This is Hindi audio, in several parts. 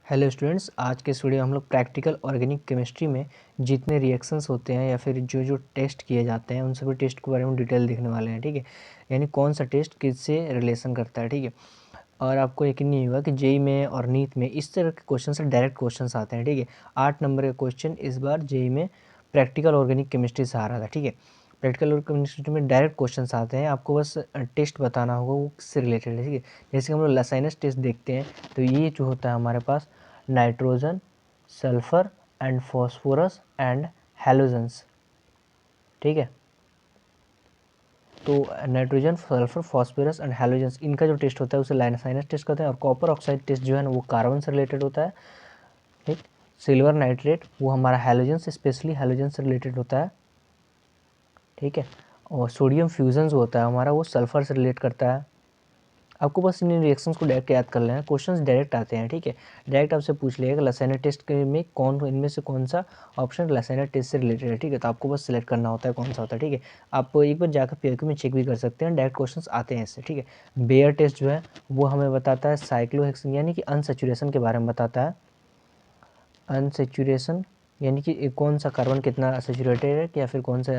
हेलो स्टूडेंट्स, आज के इस वीडियो में हम लोग प्रैक्टिकल ऑर्गेनिक केमिस्ट्री में जितने रिएक्शंस होते हैं या फिर जो जो टेस्ट किए जाते हैं उन सभी टेस्ट के बारे में डिटेल देखने वाले हैं। ठीक है, यानी कौन सा टेस्ट किससे रिलेशन करता है। ठीक है, और आपको यकीन नहीं होगा कि जेई में और नीट में इस तरह के क्वेश्चन से डायरेक्ट क्वेश्चन आते हैं। ठीक है, 8 नंबर का क्वेश्चन इस बार जेई में प्रैक्टिकल ऑर्गेनिक केमिस्ट्री से आ रहा था। ठीक है, प्रैक्टिकल और केमिस्ट्री में डायरेक्ट क्वेश्चंस आते हैं, आपको बस टेस्ट बताना होगा वो किससे रिलेटेड है। ठीक है, जैसे हम लोग लसाइनस टेस्ट देखते हैं तो ये जो होता है हमारे पास nitrogen, sulphur and phosphorus and halogens. ठीक है, तो nitrogen, sulphur, phosphorus and halogens इनका जो टेस्ट होता है उसे लाइनसाइनस टेस्ट कहते हैं। और कॉपर ऑक्साइड टेस्ट जो है ना वो कार्बन से रिलेटेड होता है। ठीक, सिल्वर नाइट्रेट वो हमारा हैलोजेंस, स्पेशली हैलोजन से रिलेटेड होता है। ठीक है, और सोडियम फ्यूजन जो होता है हमारा वो सल्फर से रिलेट करता है। आपको बस इन रिएक्शंस को डायरेक्ट याद कर लेना है, क्वेश्चंस डायरेक्ट आते हैं। ठीक है, डायरेक्ट आपसे पूछ लिएगा लसाइनस टेस्ट में कौन इनमें से कौन सा ऑप्शन लसाइनस टेस्ट से रिलेटेड है। ठीक है, तो आपको बस सिलेक्ट करना होता है कौन सा होता है। ठीक है, आप एक बार जाकर पीएक्यू में चेक भी कर सकते हैं, डायरेक्ट क्वेश्चंस आते हैं इससे। ठीक है, बेयर टेस्ट जो है वो हमें बताता है साइक्लोहेक्सेन यानी कि अनसैचुरेशन के बारे में बताता है। अनसेचुरेशन यानी कि कौन सा कार्बन कितना सेचुरेटेड है, या फिर कौन सा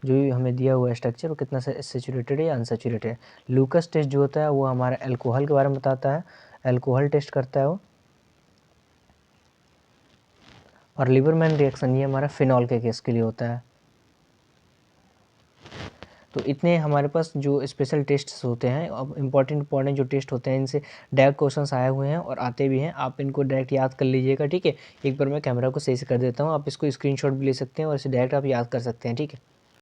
जो हमें दिया हुआ स्ट्रक्चर वो कितना सेचुरेटेड है या अनसेचुरेटेड है। लूकस टेस्ट जो होता है वो हमारा अल्कोहल के बारे में बताता है, अल्कोहल टेस्ट करता है वो। और लिबरमैन रिएक्शन ये हमारा फिनॉल के केस के लिए होता है। तो इतने हमारे पास जो स्पेशल टेस्ट्स होते हैं, अब इंपॉर्टेंट जो टेस्ट होते हैं इनसे डायरेक्ट क्वेश्चंस आए हुए हैं और आते भी हैं, आप इनको डायरेक्ट याद कर लीजिएगा। ठीक है, एक बार मैं कैमरा को सही से कर देता हूँ, आप इसको स्क्रीनशॉट भी ले सकते हैं और इसे डायरेक्ट आप याद कर सकते हैं। ठीक है।